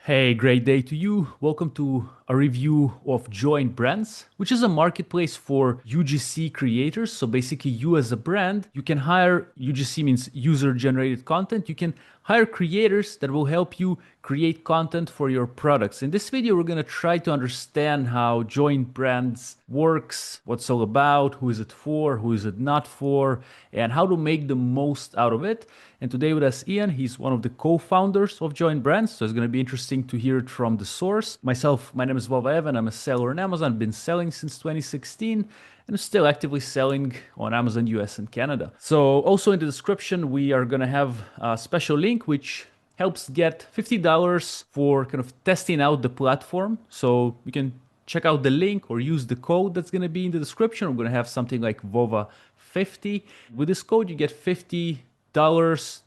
Hey, great day to you. Welcome to a review of JoinBrands, which is a marketplace for UGC creators. So basically, you as a brand, you can hire, UGC means user generated content. You can hire creators that will help you create content for your products. In this video, we're going to try to understand how JoinBrands works, what it's all about, who is it for, who is it not for, and how to make the most out of it. And today with us, Ian, he's one of the co-founders of JoinBrands. So it's going to be interesting to hear it from the source. Myself, my name is Vova Evan. I'm a seller on Amazon. I've been selling since 2016 and I'm still actively selling on Amazon US and Canada. So also in the description, we are going to have a special link which helps get $50 for kind of testing out the platform. So you can check out the link or use the code that's going to be in the description. We're going to have something like VOVA50. With this code, you get $50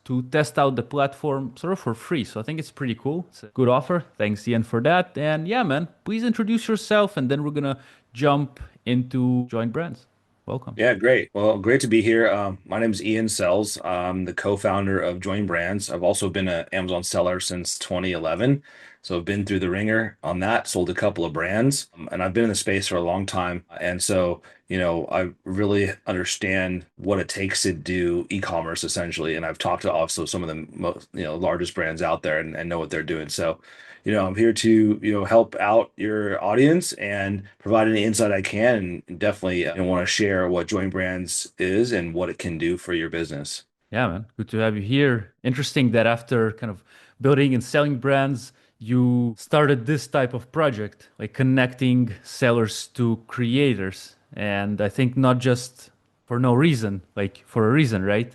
to test out the platform sort of for free. So I think it's pretty cool. It's a good offer. Thanks, Ian, for that. And yeah, man, please introduce yourself and then we're going to jump into JoinBrands. Welcome. Yeah, great. Well, great to be here. My name is Ian Sells. I'm the co-founder of JoinBrands. I've also been an Amazon seller since 2011. So I've been through the ringer on that, sold a couple of brands, and I've been in the space for a long time. And so, I really understand what it takes to do e-commerce essentially. And I've talked to also some of the most, largest brands out there and know what they're doing. So, I'm here to, help out your audience and provide any insight I can. And definitely want to share what Join Brands is and what it can do for your business. Yeah, man. Good to have you here. Interesting that after kind of building and selling brands, you started this type of project, like connecting sellers to creators. And I think not just for no reason, like for a reason, right?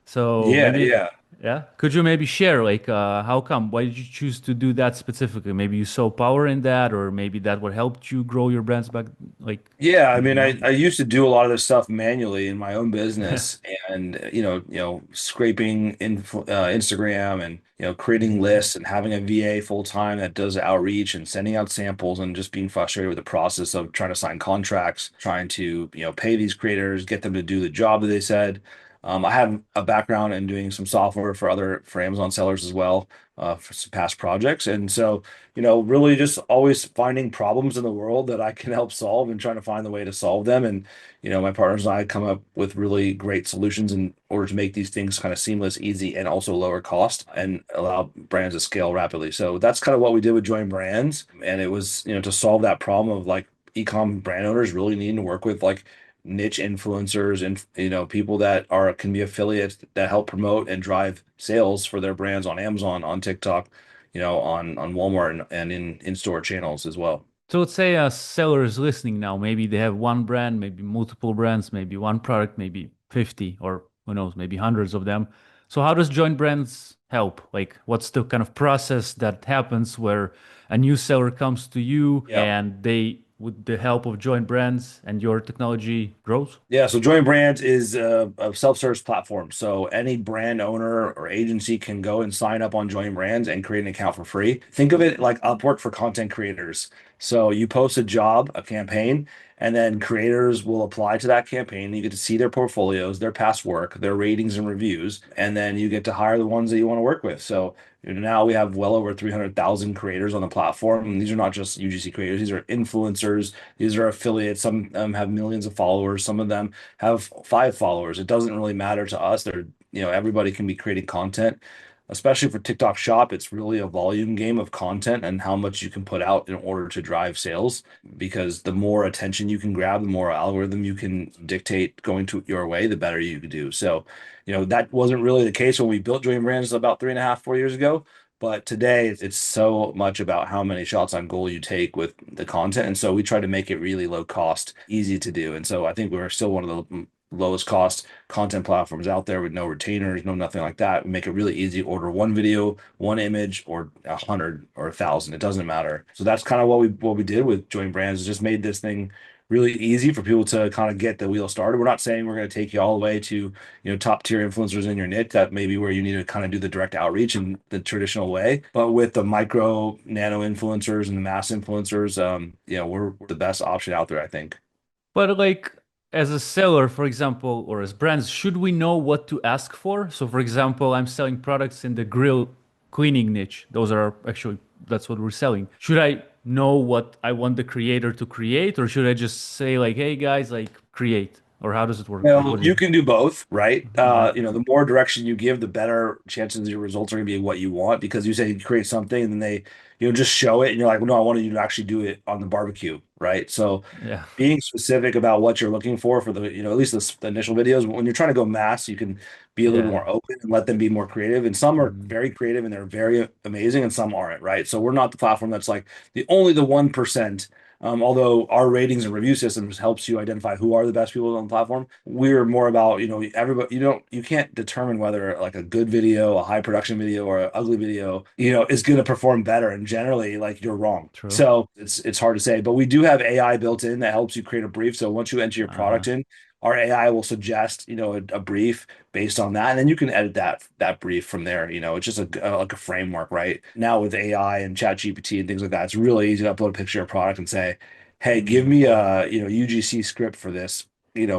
So Yeah, maybe, yeah. yeah. Could you maybe share, like, how come? Why did you choose to do that specifically? Maybe you saw power in that, or maybe that what helped you grow your brands back, like, Yeah, I until mean, now? I used to do a lot of this stuff manually in my own business, and scraping Instagram and creating lists and having a VA full time that does outreach and sending out samples and just being frustrated with the process of trying to sign contracts, trying to pay these creators, get them to do the job that they said. I have a background in doing some software for Amazon sellers as well, for some past projects, and so really just always finding problems in the world that I can help solve and trying to find the way to solve them. And, my partners and I come up with really great solutions in order to make these things kind of seamless, easy, and also lower cost and allow brands to scale rapidly. So that's kind of what we did with Join Brands. And it was, to solve that problem of like e-com brand owners really needing to work with like niche influencers and people that are can be affiliates that help promote and drive sales for their brands on Amazon, on TikTok, on Walmart and in-store channels as well. So let's say a seller is listening now. Maybe they have one brand, maybe multiple brands, maybe one product, maybe 50 or who knows, maybe hundreds of them. So how does joint brands help? Like what's the kind of process that happens where a new seller comes to you Yeah. and they, with the help of joint brands and your technology grows? Yeah, so JoinBrands is a self-service platform. So any brand owner or agency can go and sign up on JoinBrands and create an account for free. Think of it like Upwork for content creators. So you post a job, a campaign, and then creators will apply to that campaign. You get to see their portfolios, their past work, their ratings and reviews, and then you get to hire the ones that you want to work with. So now we have well over 300,000 creators on the platform. And these are not just UGC creators, these are influencers, these are affiliates. Some of them have millions of followers, some of them have 5 followers. It doesn't really matter to us. Everybody can be creating content. Especially for TikTok Shop, it's really a volume game of content and how much you can put out in order to drive sales. Because the more attention you can grab, the more algorithm you can dictate going to your way, the better you can do. So, that wasn't really the case when we built Join Brands about 3.5, 4 years ago. But today, it's so much about how many shots on goal you take with the content. And so we try to make it really low cost, easy to do. And so I think we're still one of the lowest cost content platforms out there with no retainers, no nothing like that. We make it really easy. Order one video, one image, or 100 or 1,000. It doesn't matter. So that's kind of what we did with Join Brands. Is just made this thing really easy for people to kind of get the wheel started. We're not saying we're going to take you all the way to top tier influencers in your niche. That may be where you need to kind of do the direct outreach in the traditional way. But with the micro nano influencers and the mass influencers, we're the best option out there, I think. But like as a seller, for example, or as brands, should we know what to ask for? So for example, I'm selling products in the grill cleaning niche. Those are actually that's what we're selling. Should I know what I want the creator to create, or should I just say like, hey guys, like create? Or how does it work? Like, Well, what do you you? can do both, right? Mhm. The more direction you give, the better chances your results are going to be what you want because you say you create something and then they just show it and you're like, well, no, I wanted you to actually do it on the barbecue, right? So Yeah. being specific about what you're looking for the, at least the initial videos, when you're trying to go mass, you can be a little bit Yeah. more open and let them be more creative. And some are Mhm. very creative and they're very amazing and some aren't, right? So we're not the platform that's like the 1%. Although our ratings and review systems helps you identify who are the best people on the platform, we're more about, everybody, you can't determine whether like a good video, a high production video, or an ugly video, is going to perform better. And generally, like you're wrong. True. So it's hard to say, but we do have AI built in that helps you create a brief. So once you enter your Uh, product in, our AI will suggest, a brief based on that, and then you can edit that brief from there. It's just like a framework, right? Now with AI and Chat GPT and things like that, it's really easy to upload a picture of a product and say, "Hey, give mm, me a UGC script for this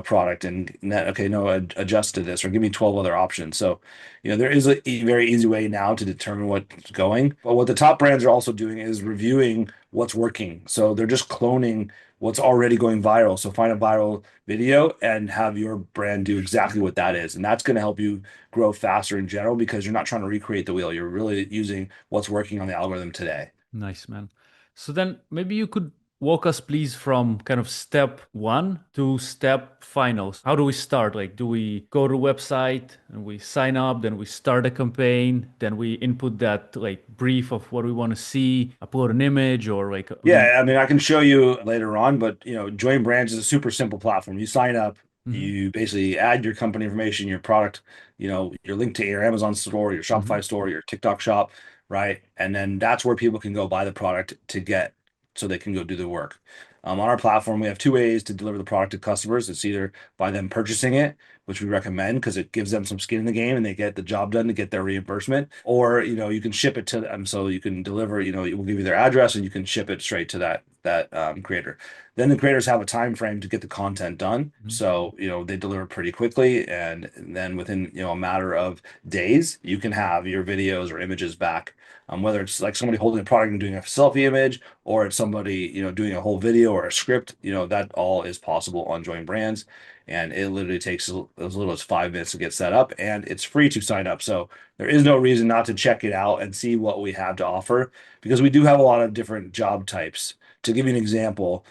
product and that okay no adjust to this or give me 12 other options." So there is a very easy way now to determine what's going, but what the top brands are also doing is reviewing what's working. So they're just cloning what's already going viral. So find a viral video and have your brand do exactly what that is, and that's going to help you grow faster in general because you're not trying to recreate the wheel. You're really using what's working on the algorithm today. nice, man. So then maybe you could walk us, please, from kind of step one to step finals. How do we start? Like, do we go to the website and we sign up, then we start a campaign, then we input that like brief of what we want to see, upload an image, or like we. Yeah, I mean, I can show you later on, but Join Brands is a super simple platform. You sign up, Mhm, you basically add your company information, your product, your link to your Amazon store, your mhm, Shopify store, your TikTok shop, right? And then that's where people can go buy the product so they can go do the work. On our platform, we have two ways to deliver the product to customers. It's either by them purchasing it, which we recommend because it gives them some skin in the game and they get the job done to get their reimbursement. Or, you can ship it to them. So you can deliver, it will give you their address and you can ship it straight to that creator. Then the creators have a time frame to get the content done. mhm. So, they deliver pretty quickly. And then within, a matter of days, you can have your videos or images back. Whether it's like somebody holding a product and doing a selfie image, or it's somebody, doing a whole video or a script, that all is possible on Join Brands. And it literally takes as little as 5 minutes to get set up, and it's free to sign up. So there is no reason not to check it out and see what we have to offer because we do have a lot of different job types. To give you an example,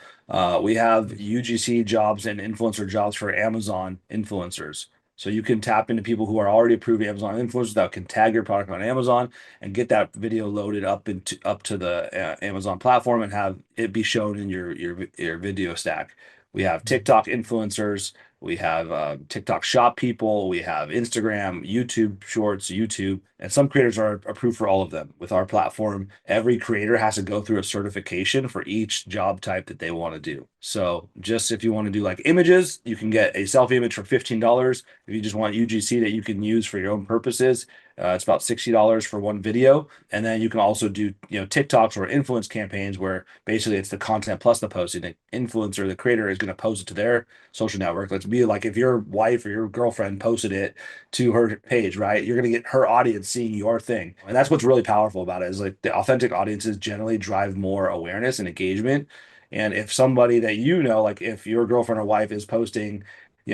we have UGC jobs and influencer jobs for Amazon influencers. So you can tap into people who are already approved Amazon influencers that can tag your product on Amazon and get that video loaded up to the Amazon platform and have it be shown in your video stack. We have TikTok influencers, we have TikTok shop people, we have Instagram, YouTube Shorts, YouTube, and some creators are approved for all of them. With our platform, every creator has to go through a certification for each job type that they want to do. So, just if you want to do like images, you can get a selfie image for $15. If you just want UGC that you can use for your own purposes, it's about $60 for one video. And then you can also do, TikToks or influence campaigns where basically it's the content plus the posting. The influencer, the creator is going to post it to their social network. Let's be like if your wife or your girlfriend posted it to her page, right? You're going to get her audience seeing your thing. And that's what's really powerful about it is like the authentic audiences generally drive more awareness and engagement. And if somebody that like if your girlfriend or wife is posting,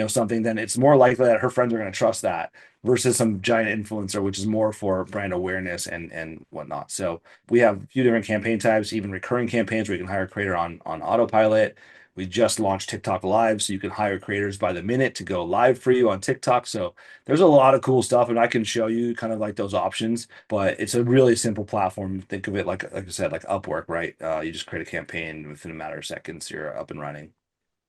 something, then it's more likely that her friends are going to trust that versus some giant influencer, which is more for brand awareness and whatnot. So we have a few different campaign types, even recurring campaigns where you can hire a creator on autopilot. We just launched TikTok Live, so you can hire creators by the minute to go live for you on TikTok. So there's a lot of cool stuff, and I can show you kind of like those options. But it's a really simple platform. Think of it like I said, like Upwork, right? You just create a campaign within a matter of seconds, you're up and running.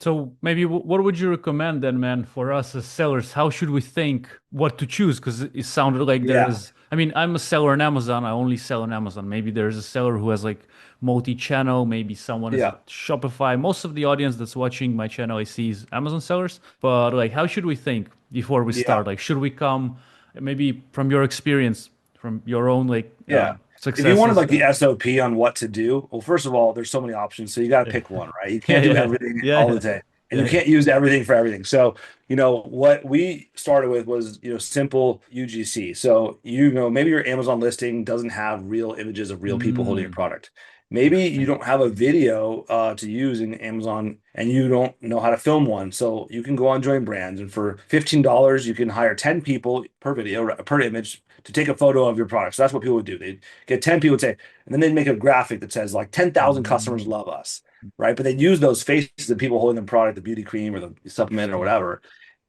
So maybe what would you recommend then, man, for us as sellers? How should we think what to choose? Because it sounded like there Yeah, is. I mean, I'm a seller on Amazon. I only sell on Amazon. Maybe there's a seller who has like multi-channel. Maybe someone is yeah, at Shopify. Most of the audience that's watching my channel I see is Amazon sellers. But like, how should we think before we yeah. start? Like, should we come maybe from your experience, from your own like Yeah. If you wanted successes? like the SOP on what to do, well, first of all, there's so many options, so you got to Yeah, pick one, right? You yeah, can't do yeah, everything yeah, all the yeah. day. and you Yeah, yeah. can't use everything for everything. So, what we started with was, simple UGC. So, maybe your Amazon listing doesn't have real images of real people holding your Mm, product. Maybe you interesting. don't have a video to use in Amazon and you don't know how to film one. So you can go on Join Brands, and for $15, you can hire 10 people per video, per image to take a photo of your product. So that's what people would do. They'd get 10 people and say, and then they'd make a graphic that says like 10,000 customers Mm, love us, right? But they'd use those faces of people holding the product, the beauty cream or the supplement or interesting. whatever,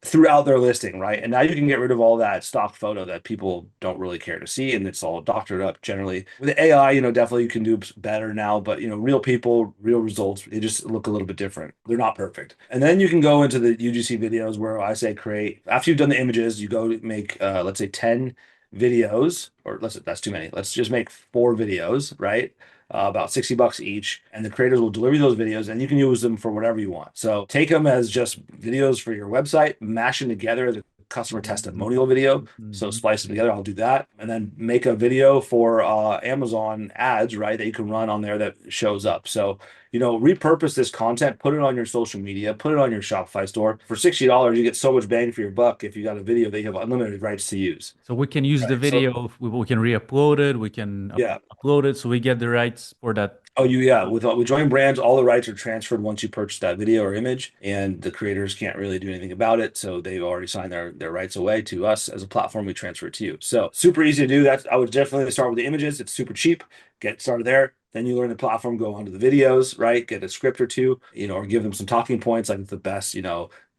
throughout their listing, right? And now you can get rid of all that stock photo that people don't really care to see, and it's all doctored up generally. With AI, definitely you can do better now, but real people, real results, they just look a little bit different. They're not perfect. And then you can go into the UGC videos where I say create. After you've done the images, you go make let's say 10 videos, or that's too many. Let's just make 4 videos, right? About $60 each, and the creators will deliver those videos, and you can use them for whatever you want. So take them as just videos for your website, mash them together as a customer Mhm, testimonial video. So mhm. splice them together. I'll do that, and then make a video for Amazon ads, right? That you can run on there that shows up. So repurpose this content, put it on your social media, put it on your Shopify store. For $60, you get so much bang for your buck if you got a video that you have unlimited rights to use. So we can use the Right. So video, we can re-upload it, we can yeah. upload it, so we get the rights for that. Oh, yeah. With Join Brands, all the rights are transferred once you purchase that video or image, and the creators can't really do anything about it. So they've already signed their rights away to us as a platform. We transfer it to you. So super easy to do. That I would definitely start with the images. It's super cheap. Get started there. Then you learn the platform, go on to the videos, right? Get a script or two, or give them some talking points, like the best,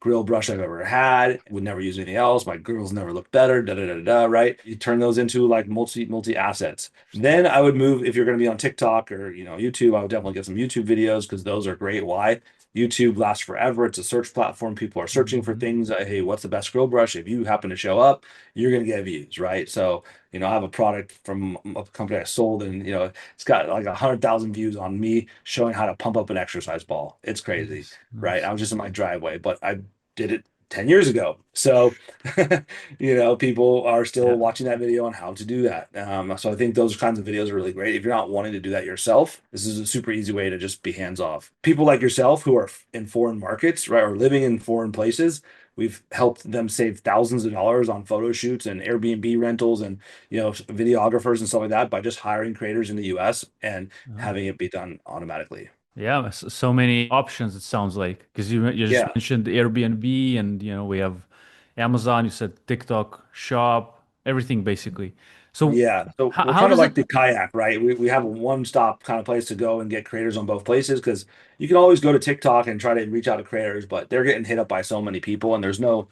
grill brush I've ever had. Would never use anything else. My grills never look better. Da da da da. Right? You turn those into like multi assets. Then I would move, if you're going to be on TikTok or YouTube. I would definitely get some YouTube videos because those are great. Why? YouTube lasts forever. It's a search platform. People are searching for Mhm. things. Hey, what's the best grill brush? If you happen to show up, you're going to get views, right? So I have a product from a company I sold, and it's got like 100,000 views on me showing how to pump up an exercise ball. It's crazy, Nice, right? nice. I was just in my driveway, but I did it 10 years ago. So, people are still Yeah. watching that video on how to do that. So I think those kinds of videos are really great. If you're not wanting to do that yourself, this is a super easy way to just be hands off. People like yourself who are in foreign markets, right, or living in foreign places, we've helped them save thousands of dollars on photo shoots and Airbnb rentals and, videographers and stuff like that by just hiring creators in the US and Oh. having it be done automatically. Yeah, so many options it sounds like because you just Yeah. mentioned Airbnb and we have Amazon, you said TikTok, Shop, everything basically. So Yeah, so we're how kind of does it like the kayak, right? We have a one-stop kind of place to go and get creators on both places because you can always go to TikTok and try to reach out to creators, but they're getting hit up by so many people, and there's no,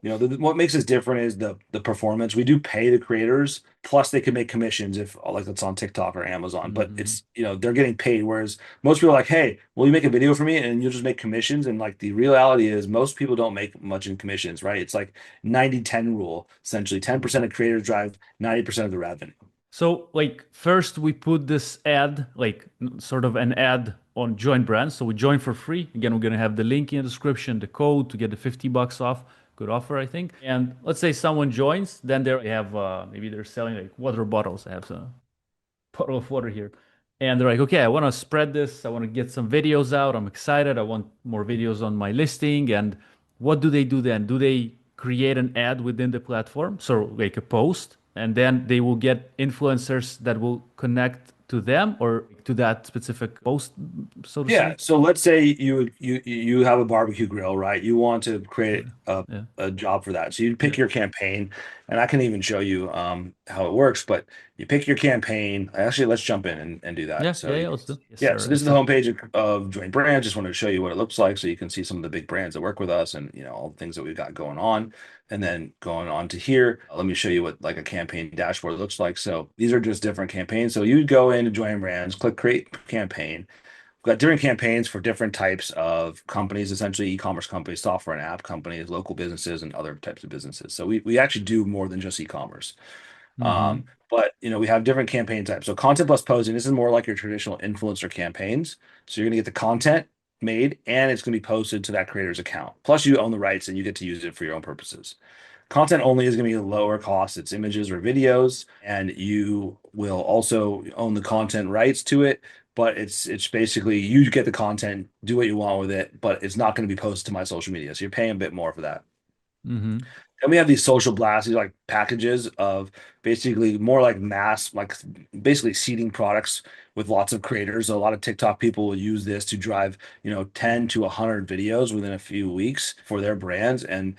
what makes us different is the performance. We do pay the creators, plus they can make commissions if like it's on TikTok or Amazon, but Mhm. it's they're getting paid. Whereas most people are like, hey, will you make a video for me and you'll just make commissions? And like the reality is most people don't make much in commissions, right? It's like 90-10 rule, essentially. 10% of creators drive 90% of the revenue. So, like, first we put this ad, like, sort of an ad on Join Brands. So we join for free. Again, we're gonna have the link in the description, the code to get the $50 off. Good offer, I think. And let's say someone joins, then they have maybe they're selling like water bottles. I have a bottle of water here, and they're like, okay, I want to spread this. I want to get some videos out. I'm excited. I want more videos on my listing. And what do they do then? Do they create an ad within the platform? So like a post, and then they will get influencers that will connect to them or to that specific post, so to Yeah, say. so let's say you have a barbecue grill, right? You want to create Yeah. a job for that. So you Yeah. pick your campaign, and I can even show you how it works, but you pick your campaign. Actually, let's jump in and do that. Yeah. So Yeah. you Yeah. can, Let's do. Yes, yeah, sir. so this is the homepage of Join Brands. Just wanted to show you what it looks like so you can see some of the big brands that work with us and all the things that we've got going on. And then going on to here, let me show you what like a campaign dashboard looks like. So these are just different campaigns. So you go into Join Brands, click create campaign. We've got different campaigns for different types of companies, essentially e-commerce companies, software and app companies, local businesses, and other types of businesses. So we actually do more than just e-commerce. Mm-hmm. But we have different campaign types. So content plus posting, this is more like your traditional influencer campaigns. So you're gonna get the content made and it's gonna be posted to that creator's account. Plus you own the rights and you get to use it for your own purposes. Content only is going to be lower cost. It's images or videos, and you will also own the content rights to it. but it's basically you get the content, do what you want with it, but it's not going to be posted to my social media. So you're paying a bit more for that. Mm-hmm. And we have these social blasts, these like packages of basically more like mass, like basically seeding products with lots of creators. A lot of TikTok people will use this to drive, 10 to 100 videos within a few weeks for their brands. And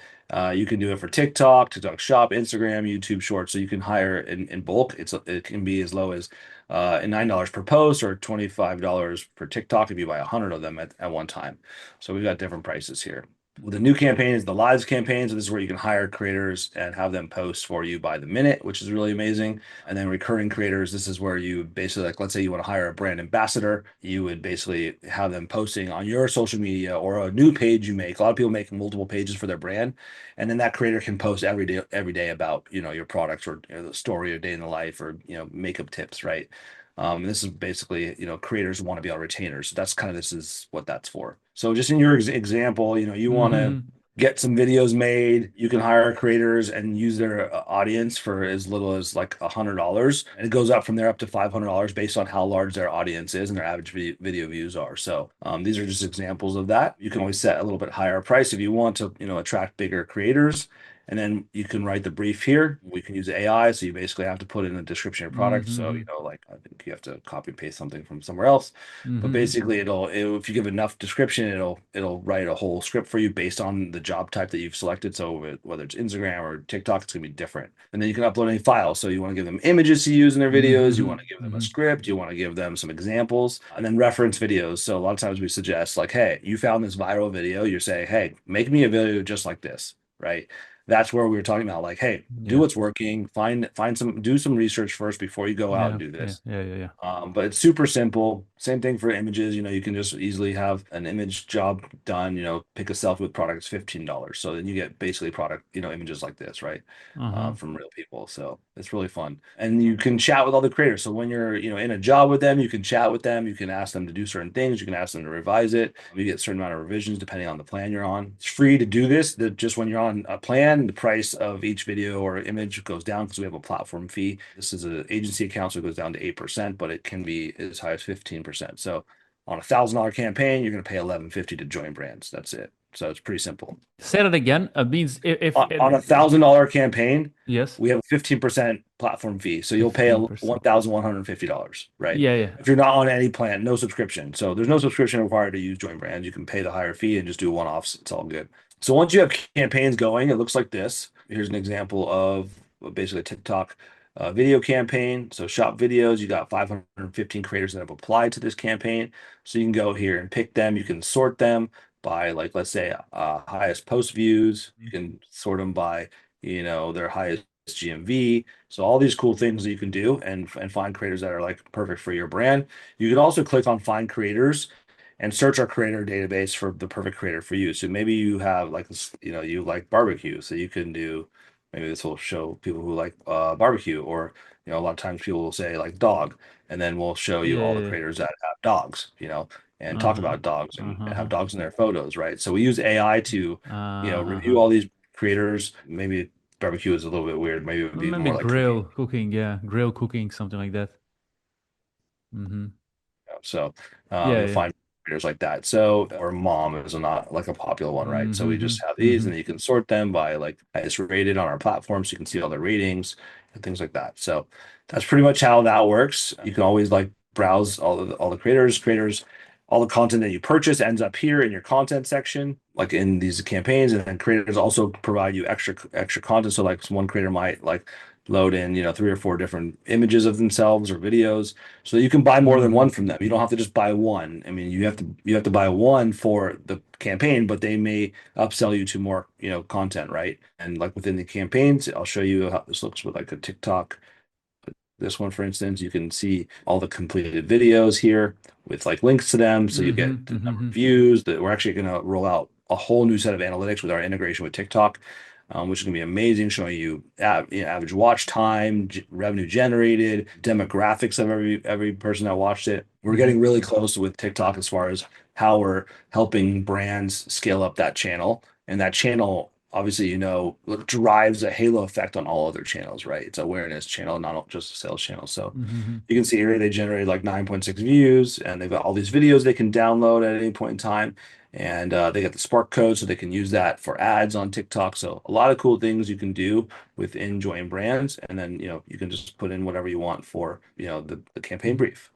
you can do it for TikTok, TikTok Shop, Instagram, YouTube Shorts. So you can hire in bulk. It can be as low as $9 per post or $25 per TikTok if you buy 100 of them at one time. So we've got different prices here. Well, the new campaign is the lives campaign. So this is where you can hire creators and have them post for you by the minute, which is really amazing. And then recurring creators, this is where you basically, like, let's say you want to hire a brand ambassador, you would basically have them posting on your social media or a new page you make. A lot of people make multiple pages for their brand, and then that creator can post every day about, your products or the story or day in the life or makeup tips, right? This is basically, creators want to be on retainers. So that's kind of this is what that's for. So just in your example, you want to Mm-hmm. get some videos made. You can hire creators and use their audience for as little as like $100, and it goes up from there up to $500 based on how large their audience is and their average video views are. So these are just examples of that. You can always set a little bit higher price if you want to, attract bigger creators. And then you can write the brief here. We can use AI. So you basically have to put in the description of your product. So, Mm-hmm. like I think you have to copy and paste something from somewhere else. But Mm-hmm. basically if you give enough description, it'll write a whole script for you based on the job type that you've selected. So whether it's Instagram or TikTok, it's gonna be different. And then you can upload any files. So you want to give them images to use in their videos, you Mm-hmm. want to give them a Mm-hmm. script, you want to give them some examples, and then reference videos. So a lot of times we suggest like, hey, you found this viral video, you're saying, hey, make me a video just like this, right? That's where we were talking about like, hey, do Yeah. what's working, do some research first before you go out and Yeah. do Yeah. this. Yeah. Yeah. Yeah. But it's super simple. Same thing for images. You can just easily have an image job done. Pick a selfie with product. It's $15. So then you get basically product, images like this, right? Uh-huh. From real people. So it's really fun. And you can chat with all the creators. So when you're, in a job with them, you can chat with them. You can ask them to do certain things. You can ask them to revise it. You get a certain amount of revisions depending on the plan you're on. It's free to do this. Just when you're on a plan, the price of each video or image goes down because we have a platform fee. This is an agency account, so it goes down to 8%, but it can be as high as 15%. So on $1,000 campaign, you're going to pay $11.50 to join brands. That's it. So it's pretty simple. Say that again. Means if On $1,000 campaign, yes, we have a 15% platform fee. So you'll pay 15%. $1,150, right? Yeah. Yeah. If you're not on any plan, no subscription. So there's no subscription required to use Join Brands. You can pay the higher fee and just do one-offs. It's all good. So once you have campaigns going, it looks like this. Here's an example of basically a TikTok video campaign. So shop videos, you got 515 creators that have applied to this campaign. So you can go here and pick them. You can sort them by like, let's say, highest post views. You can sort them by, their highest GMV. So all these cool things that you can do and find creators that are like perfect for your brand. You can also click on find creators and search our creator database for the perfect creator for you. So maybe you have like this, you like barbecue. So you can do maybe this will show people who like barbecue, or a lot of times people will say like dog, and then we'll show you Yeah. all the Yeah. creators that have dogs, and talk Uh-huh. about dogs and have Uh-huh. dogs in their photos, right? So we use AI to, review Uh-huh. all these creators. Maybe barbecue is a little bit weird. Maybe it would be Maybe more like cooking. grill cooking. Yeah, grill cooking, something like that. Mm-hmm. So Yeah. you'll Yeah. find creators like that. So, or mom is not like a popular one, right? So we Mm-hmm. just have these, Mm-hmm. and you can sort them by like highest rated on our platform, so you can see all the ratings and things like that. So that's pretty much how that works. You can always like browse all the creators, all the content that you purchase ends up here in your content section, like in these campaigns, and then creators also provide you extra content. So like one creator might like load in, 3 or 4 different images of themselves or videos, so you can buy more than Mm-hmm. one from them. You don't have to just buy one. I mean, you have to buy one for the campaign, but they may upsell you to more, content, right? And like within the campaigns, I'll show you how this looks with like a TikTok. This one, for instance, you can see all the completed videos here with like links to them. So you Mm-hmm. get the number Mm-hmm. of views. That we're actually going to roll out a whole new set of analytics with our integration with TikTok, which is going to be amazing, showing you, average watch time, revenue generated, demographics of every person that watched it. We're Mm-hmm. getting really close with TikTok as far as how we're helping brands scale up that channel. And that channel obviously, drives a halo effect on all other channels, right? It's an awareness channel, not just a sales channel. So Hmm. you can see here they generated like 9.6 views, and they've got all these videos they can download at any point in time. And they got the Spark code, so they can use that for ads on TikTok. So a lot of cool things you can do within Join Brands, and then you can just put in whatever you want for the campaign brief.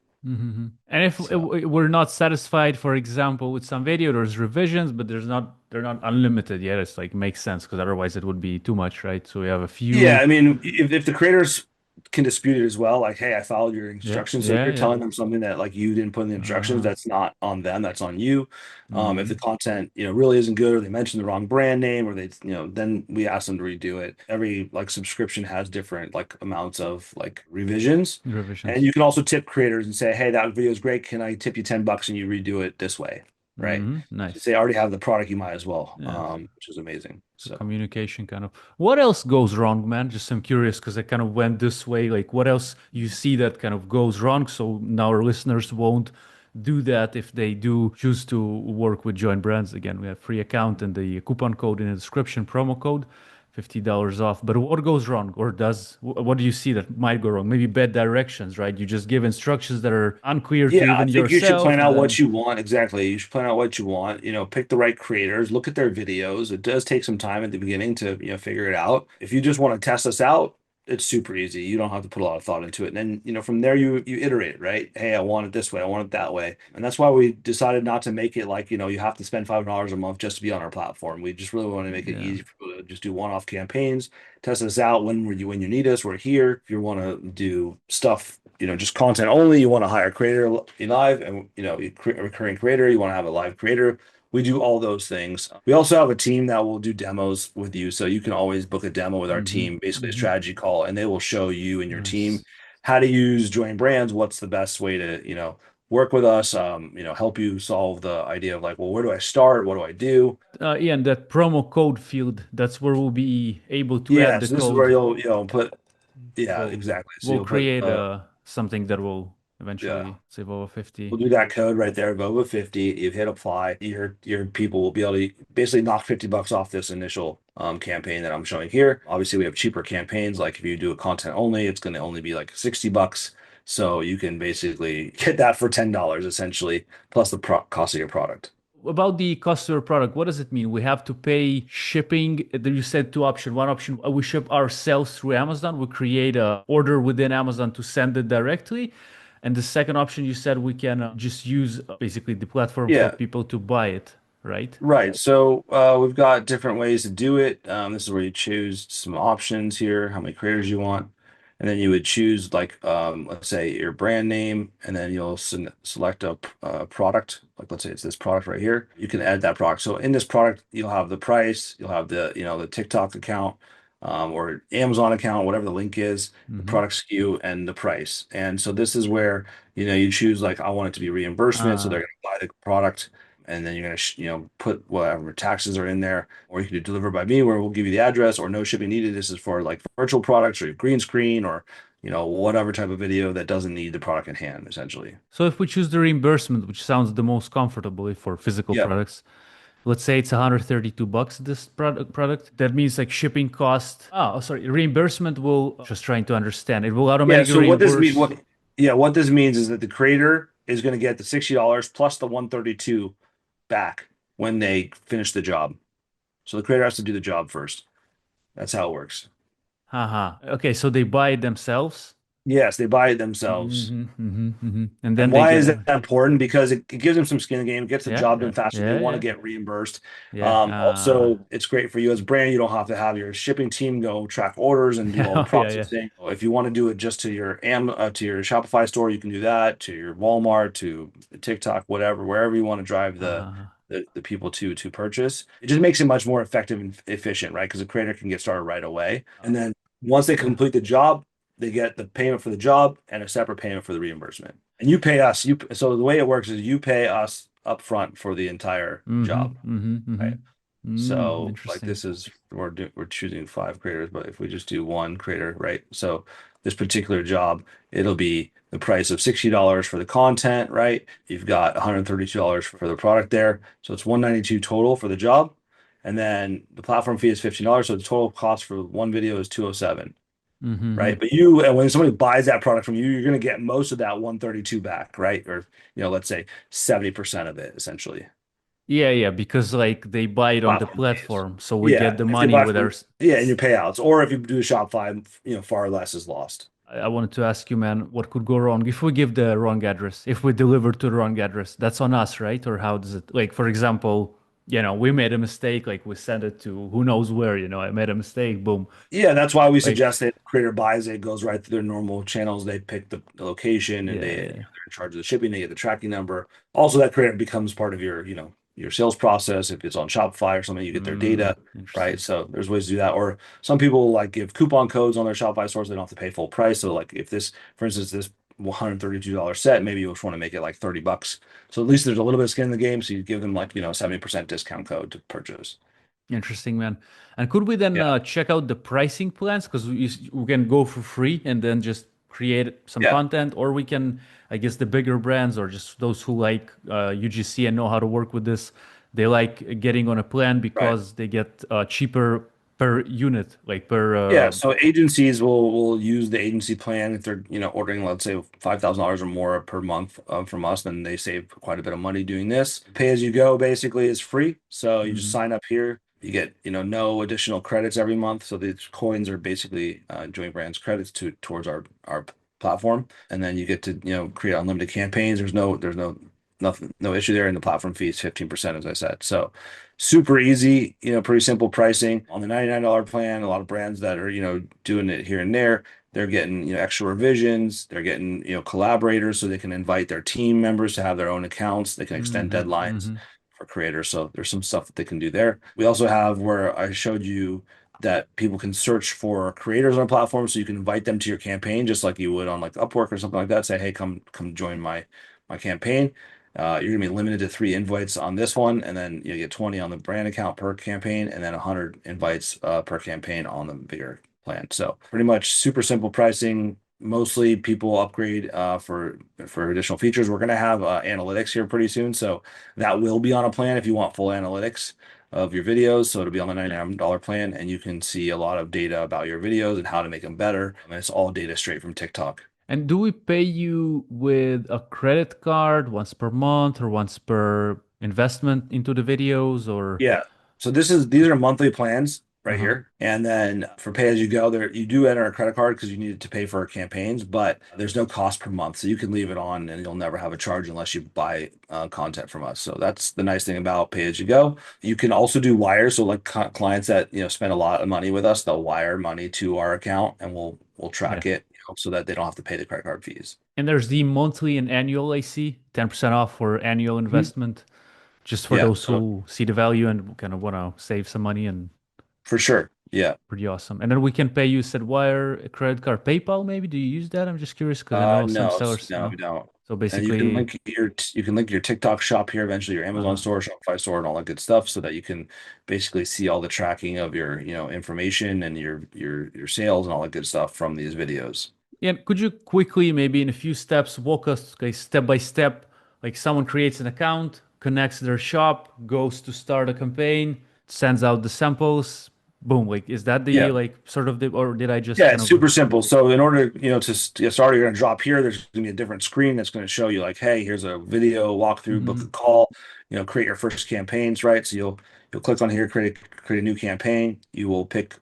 And if So we're not satisfied, for example, with some video, there's revisions, but they're not unlimited yet. It's like makes sense because otherwise it would be too much, right? So we have a yeah, few. I mean, if the creators can dispute it as well, like, hey, I followed your Yeah, instructions. So if yeah, you're yeah. telling them something that like you didn't put in the instructions, Uh, that's not on them, that's on you. If the mhm. content, really isn't good, or they mention the wrong brand name, or then we ask them to redo it. Every like subscription has different like amounts of like revisions. And Revisions. you can also tip creators and say, hey, that video is great. Can I tip you $10 and you redo it this way? Right. Since Nice. they already have the product, you might as well, Yeah. which is amazing. So So communication kind of. What else goes wrong, man? Just I'm curious because I kind of went this way. Like, what else you see that kind of goes wrong? So now our listeners won't do that if they do choose to work with Join Brands. Again, we have free account and the coupon code in the description, promo code, $50 off. But what goes wrong, or what do you see that might go wrong? Maybe bad directions, right? You just give instructions that are unclear to yeah, I even think you should yourself, plan and out what then you want. Exactly. You should plan out what you want. Pick the right creators, look at their videos. It does take some time at the beginning to, figure it out. If you just want to test us out, it's super easy. You don't have to put a lot of thought into it. And then, from there you iterate, right? Hey, I want it this way, I want it that way. And that's why we decided not to make it like, you have to spend $500 a month just to be on our platform. We just really want to make it yeah. easy for people to just do one-off campaigns, test us out when you need us, we're here. If you want to do stuff, just content only, you want to hire a creator live, and a recurring creator, you want to have a live creator. We do all those things. We also have a team that will do demos with you. So you can always book a demo with our Hmm. team, basically a Hmm. strategy call, and they will show you and your team Nice. how to use Join Brands, what's the best way to, work with us, help you solve the idea of like, well, where do I start? What do I do? Yeah, and that promo code field, that's where we'll be able to add Yeah, the so this is where code. you'll put, yeah, We'll exactly. So we'll you'll put, create something that will yeah. eventually save over 50. We'll do that code right there, Vova 50. You hit apply. Your people will be able to basically knock $50 off this initial campaign that I'm showing here. Obviously, we have cheaper campaigns. Like if you do a content only, it's going to only be like $60. So you can basically get that for $10 essentially, plus the cost of your product. About the customer product, what does it mean? We have to pay shipping. You said two options. One option, we ship ourselves through Amazon. We create a order within Amazon to send it directly. And the second option, you said we can just use basically the platform for Yeah, people to buy it, right? right. So we've got different ways to do it. This is where you choose some options here, how many creators you want. And then you would choose like, let's say your brand name, and then you'll select a product. Like let's say it's this product right here. You can add that product. So in this product, you'll have the price, you'll have the TikTok account, or Amazon account, whatever the link is, the Mm-hmm. product SKU, and the price. And so this is where, you choose like, I want it to be reimbursement. So they're Uh, going to buy the product, and then you're going to put whatever taxes are in there, or you can do deliver by me, where we'll give you the address, or no shipping needed. This is for like virtual products or green screen, or whatever type of video that doesn't need the product in hand, essentially. so if we choose the reimbursement, which sounds the most comfortable for physical Yeah. products, let's say it's $132 this product. That means like shipping cost. Oh, sorry, reimbursement will just trying to understand. It will Yeah. automatically So what this mean reimburse. what yeah, what this means is that the creator is going to get the $60 plus the 132 back when they finish the job. So the creator has to do the job first. That's how it works. Haha. Okay, so they buy it themselves. Yes, they buy it themselves. And And then they why get is that a important? Because it gives them some skin in the game, gets the yeah, job yeah, done faster. They yeah, want to yeah, get reimbursed. yeah. Also, it's great for you as a brand. You don't have to have your shipping team go track orders and do all the Yeah, yeah, yeah. processing. If you want to do it just to your to your Shopify store, you can do that. To your Walmart, to TikTok, whatever, wherever you want to drive Uh, the people to purchase. It just makes it much more effective and efficient, right? Because the creator can get started right away, and then once they complete the job, they get the payment for the job and a separate payment for the reimbursement. And you pay us. So the way it works is you pay us upfront for the entire mm-hmm, job, mm-hmm, mm-hmm. right? So like Interesting. this is we're choosing 5 creators, but if we just do one creator, right? So this particular job, it'll be the price of $60 for the content, right? You've got $132 for the product there. So it's 192 total for the job. and then the platform fee is $15. So the total cost for one video is 207, Mm-hmm. right? But you, and when somebody buys that product from you, you're going to get most of that 132 back, right? Or, let's say 70% of it essentially. Yeah, yeah, because like they buy it on the Platform fees. platform, so we get Yeah. the If they money buy with our. from, yeah, and your payouts. Or if you do Shopify, far less is lost. I wanted to ask you, man, what could go wrong if we give the wrong address? If we deliver to the wrong address, that's on us, right? Or how does it, like, for example, we made a mistake, like we sent it to who knows where, I made a mistake, boom. Yeah, that's why we Like, suggest that the creator buys it, goes right through their normal channels. They pick the location and yeah, they're yeah. in charge of the shipping. They get the tracking number. Also, that creator becomes part of your sales process. If it's on Shopify or something, you get their data, right? Interesting. So there's ways to do that. Or some people like give coupon codes on their Shopify store so they don't have to pay full price. So like if this, for instance, this $132 set, maybe you just want to make it like $30. So at least there's a little bit of skin in the game. So you give them like, 70% discount code to purchase. Interesting, man. And could we then Yeah. check out the pricing plans? Because we can go for free and then just create some Yeah. content, or we can, I guess, the bigger brands or just those who like UGC and know how to work with this, they like getting on a plan Right. because they get cheaper per unit, like per. Yeah, so agencies will use the agency plan if they're ordering, let's say, $5,000 or more per month from us, then they save quite a bit of money doing this. Pay as you go basically is free, so you just Mhm. sign up here. You get no additional credits every month, so these coins are basically Joint Brands credits towards our platform, and then you get to create unlimited campaigns. There's no nothing, no issue there, and the platform fee is 15%, as I said. So super easy, pretty simple pricing on the $99 plan. A lot of brands that are, doing it here and there, they're getting, extra revisions. They're getting, collaborators so they can invite their team members to have their own accounts. They can extend Mhm. deadlines Mhm. for creators. So there's some stuff that they can do there. We also have where I showed you that people can search for creators on a platform so you can invite them to your campaign just like you would on like Upwork or something like that. Say, hey, come join my campaign. You're gonna be limited to 3 invites on this one, and then you get 20 on the brand account per campaign, and then 100 invites per campaign on the bigger plan. So pretty much super simple pricing. Mostly people upgrade for additional features. We're gonna have analytics here pretty soon, so that will be on a plan if you want full analytics of your videos. So it'll be on the $99 plan, and you can see a lot of data about your videos and how to make them better. And it's all data straight from TikTok. And do we pay you with a credit card once per month or once per investment into the videos or? Yeah. So these are monthly plans right Uh-huh. here. And then for pay as you go, there you do enter a credit card because you need it to pay for our campaigns, but there's no cost per month. So you can leave it on and you'll never have a charge unless you buy content from us. So that's the nice thing about pay as you go. You can also do wire. So like clients that spend a lot of money with us, they'll wire money to our account and we'll Yeah. track it, so that they don't have to pay the credit card fees. And there's the monthly and annual, I see, 10% off for annual Mhm. investment, just for Yeah. those So who see the value and kind of want to save some money and for sure. Yeah. pretty awesome. And then we can pay you said wire, a credit card, PayPal maybe. Do you use that? I'm just curious because I know some No, sellers no, we no. don't. So And you can basically, link your TikTok shop here, eventually your Amazon uh-huh. store, Shopify store, and all that good stuff, so that you can basically see all the tracking of your, information and your sales and all that good stuff from these videos. Yeah, could you quickly, maybe in a few steps, walk us like step by step? Like someone creates an account, connects their shop, goes to start a campaign, sends out the samples, boom. Like, is that the Yeah. like sort of the, or did I just Yeah, kind it's of? super simple. So in order, to get started, you're gonna drop here. There's gonna be a different screen that's gonna show you like, hey, here's a video walkthrough, book a Mhm. call, create your first campaigns, right? So you'll click on here, create a new campaign. You will pick,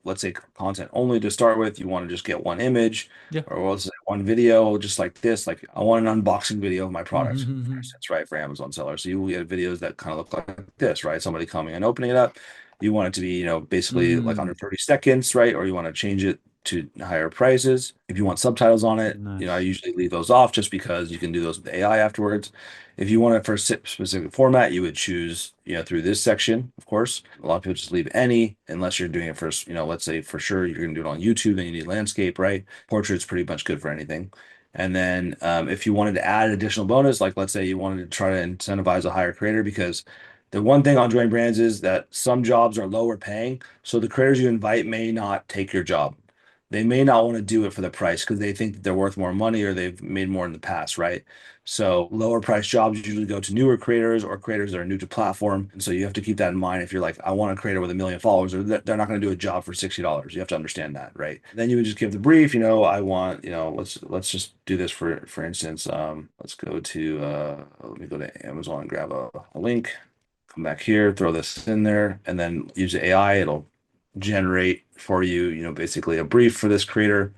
let's say content only to start with. You want to just get one image Yeah. or let's say one video, just like this. Like I want an unboxing video of my product, for Mhm. instance, right? For Amazon sellers. So you will get videos that kind of look like this, right? Somebody coming and opening it up. You want it to be, basically like under Mm, 30 seconds, right? Or you want to change it to higher prices. If you want subtitles on it, I nice. usually leave those off just because you can do those with AI afterwards. If you want it for a specific format, you would choose, through this section, of course. A lot of people just leave any, unless you're doing it for, let's say for sure you're going to do it on YouTube, then you need landscape, right? Portrait's pretty much good for anything. And then if you wanted to add additional bonus, like let's say you wanted to try to incentivize a higher creator, because the one thing on Join Brands is that some jobs are lower paying, so the creators you invite may not take your job. they may not want to do it for the price because they think that they're worth more money or they've made more in the past, right? So lower price jobs usually go to newer creators or creators that are new to platform. And so you have to keep that in mind if you're like, I want a creator with 1 million followers, or they're not going to do a job for $60. You have to understand that, right? Then you would just give the brief, I want, let's just do this for instance. Let's go to let me go to Amazon and grab a link, come back here, throw this in there, and then use the AI. It'll generate for you, basically a brief for this creator.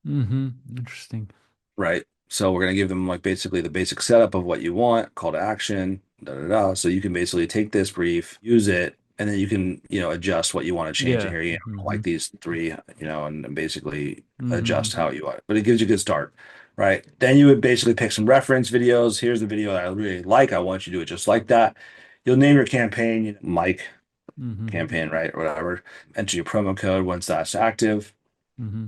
Interesting. Right. So we're going to give them like basically the basic setup of what you want, call to action, da da da. So you can basically take this brief, use it, and then you can, adjust what you want to change in Yeah. here. Mm-hmm. Like these three, and basically Mm-hmm. adjust how you want. But it gives you a good start. Right. Then you would basically pick some reference videos. Here's the video that I really like. I want you to do it just like that. You'll name your campaign, Mike Mm-hmm. campaign, right? Or whatever. Enter your promo code once that's active. Mm-hmm.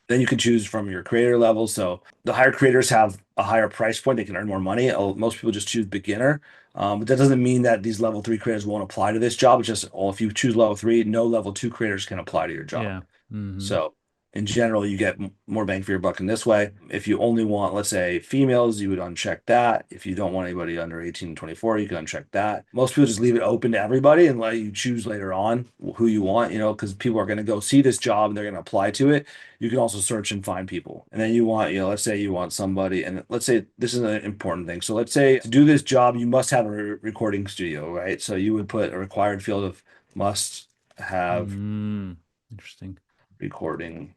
Then you can choose from your creator level. So the higher creators have a higher price point. They can earn more money. Most people just choose beginner. But that doesn't mean that these level 3 creators won't apply to this job. It's just, well, if you choose level 3, no level 2 creators can apply to your job. Yeah. Mm-hmm. So in general, you get more bang for your buck in this way. If you only want, let's say, females, you would uncheck that. If you don't want anybody under 18 and 24, you can uncheck that. Most people just leave it open to everybody and let you choose later on who you want, because people are going to go see this job and they're going to apply to it. You can also search and find people. And then you want, let's say you want somebody, and let's say this is an important thing. So let's say to do this job, you must have a recording studio, right? So you would put a required field of must have Mm. Interesting. recording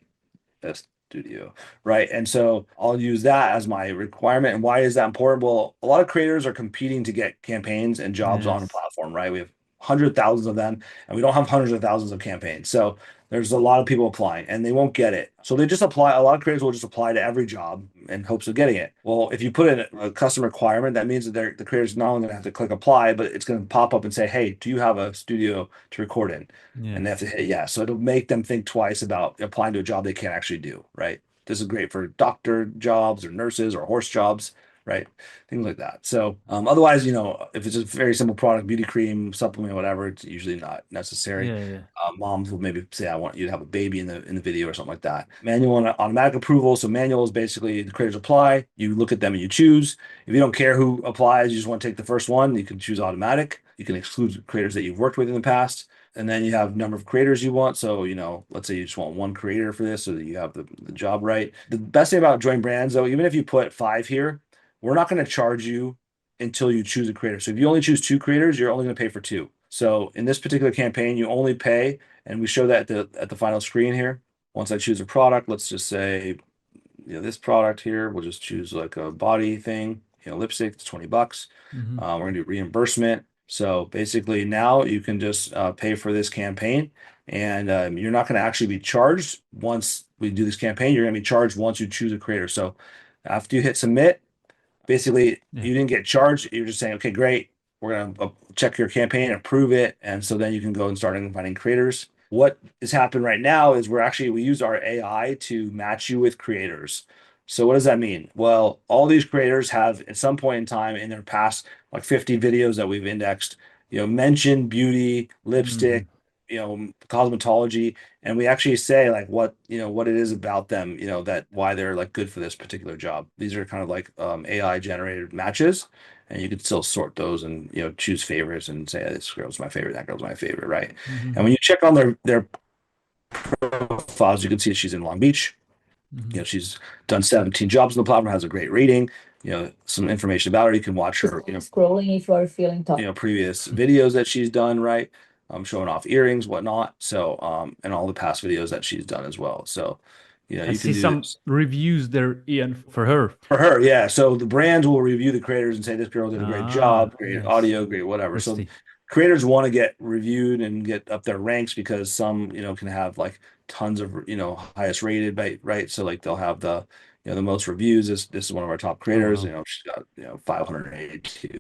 studio, right? And so I'll use that as my requirement. And why is that important? Well, a lot of creators are competing to get campaigns and jobs on a Yes. platform, right? We have hundred thousands of them, and we don't have hundreds of thousands of campaigns. So there's a lot of people applying, and they won't get it. So they just apply. A lot of creators will just apply to every job in hopes of getting it. Well, if you put in a custom requirement, that means that the creators not only going to have to click apply, but it's going to pop up and say, "Hey, do you have a studio to record in?" And they have Yes. to hit yes. So it'll make them think twice about applying to a job they can't actually do, right? This is great for doctor jobs or nurses or horse jobs, right? Things like that. So otherwise, if it's a very simple product, beauty cream, supplement, whatever, it's usually not necessary. Yeah. Yeah. Moms will maybe say, I want you to have a baby in the video or something like that. Manual and automatic approval. So manual is basically the creators apply, you look at them and you choose. If you don't care who applies, you just want to take the first one, you can choose automatic. You can exclude creators that you've worked with in the past. And then you have number of creators you want. So, let's say you just want one creator for this so that you have the job right. The best thing about Join Brands, though, even if you put 5 here, we're not going to charge you until you choose a creator. So if you only choose 2 creators, you're only going to pay for 2. So in this particular campaign, you only pay, and we show that at the final screen here. Once I choose a product, let's just say, this product here, we'll just choose like a body thing, lipstick, it's $20. Mm-hmm. We're gonna do reimbursement. So basically now you can just pay for this campaign, and you're not going to actually be charged once we do this campaign. You're going to be charged once you choose a creator. So after you hit submit, basically Yeah. you didn't get charged. You're just saying, okay, great. We're going to check your campaign, approve it. And so then you can go and start finding creators. What is happening right now is we use our AI to match you with creators. So what does that mean? Well, all these creators have at some point in time in their past, like 50 videos that we've indexed, mentioned beauty, Mm-hmm. lipstick, cosmetology, and we actually say like what it is about them, that why they're like good for this particular job. These are kind of like AI generated matches, and you could still sort those and choose favorites and say this girl's my favorite, that girl's my favorite, right? And Mm-hmm. when you check on their profiles, you can see she's in Long Beach. Mm-hmm. She's done 17 jobs on the platform, has a great rating. Some information about her. You can watch her, Scrolling if you are feeling tough. Previous videos that she's done, right? Showing off earrings, whatnot. So, and all the past videos that she's done as well. So, I you can see do some this reviews there, Ian, for her. for her. Yeah. So the brands will review the creators and say, this girl did a great Ah, job, great yes. audio, great whatever. I So see. creators want to get reviewed and get up their ranks because some, can have like tons of, highest rated, right? So like they'll have the most reviews. This is one of our top Oh, creators. wow. She's got, 582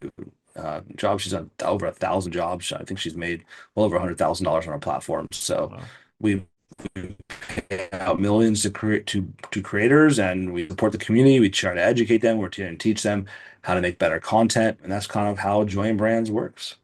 jobs. She's done over 1,000 jobs. I think she's made well over $100,000 on our platform. So Wow. we pay out millions to creators, and we support the community. We try to educate them. We're trying to teach them how to make better content, and that's kind of how Join Brands works.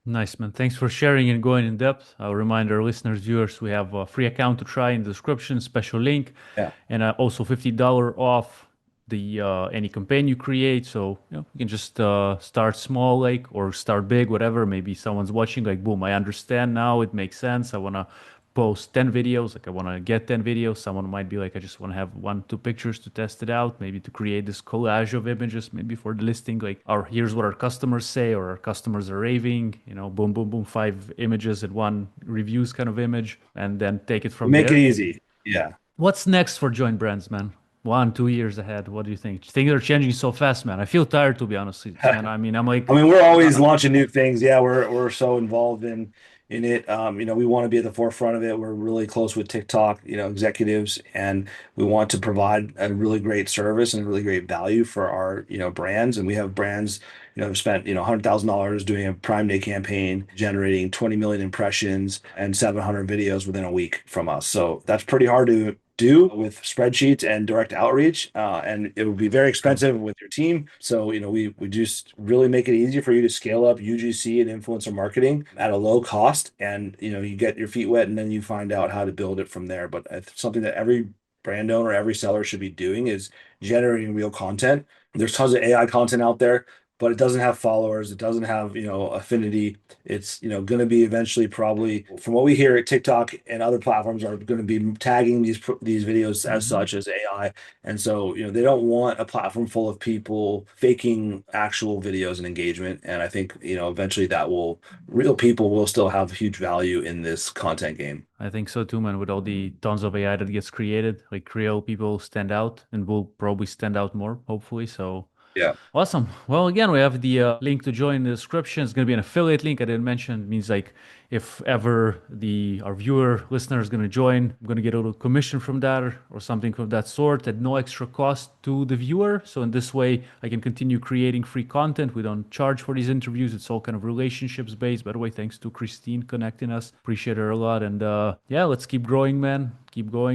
Nice, man. Thanks for sharing and going in depth. I'll remind our listeners, viewers, we have a free account to try in the description, special link, Yeah. and also $50 off the any campaign you create. So you can just start small, like, or start big, whatever. Maybe someone's watching, like, boom, I understand now. It makes sense. I want to post 10 videos, like I want to get 10 videos. Someone might be like, I just want to have 1, 2 pictures to test it out, maybe to create this collage of images, maybe for the listing, like, or here's what our customers say, or our customers are raving, boom, boom, boom, 5 images and 1 reviews kind of image, and then take it from Make it there. easy. Yeah. What's next for JoinBrands, man? 1, 2 years ahead. What do you think? Things are changing so fast, man. I feel tired, to be honest, man. I mean, I'm like, I mean, we're always launching new things. Yeah, we're so involved in it. We want to be at the forefront of it. We're really close with TikTok, executives, and we want to provide a really great service and really great value for our, brands. And we have brands, have spent, $100,000 doing a Prime Day campaign, generating 20 million impressions and 700 videos within a week from us. So that's pretty hard to do with spreadsheets and direct outreach, and it would be very expensive with your team. So we just really make it easy for you to scale up UGC and influencer marketing at a low cost, and you get your feet wet, and then you find out how to build it from there. But it's something that every brand owner, every seller should be doing, is generating real content. There's tons of AI content out there, but it doesn't have followers. It doesn't have, affinity. It's, going to be eventually, probably, from what we hear, TikTok and other platforms are going to be tagging these videos as such as AI. And so, they don't want a platform full of people faking actual videos and engagement. And I think, eventually real people will still have huge value in this content game. I think so too, man. With all the tons of AI that gets created, like, real people stand out and will probably stand out more, hopefully. So Yeah. awesome. Well, again, we have the link to join in the description. It's going to be an affiliate link. I didn't mention. It means, like, if ever our viewer listener is going to join, I'm going to get a little commission from that, or something of that sort at no extra cost to the viewer. So in this way, I can continue creating free content. We don't charge for these interviews. It's all kind of relationships based. By the way, thanks to Christine connecting us. Appreciate her a lot. And yeah, let's keep growing, man. Keep going.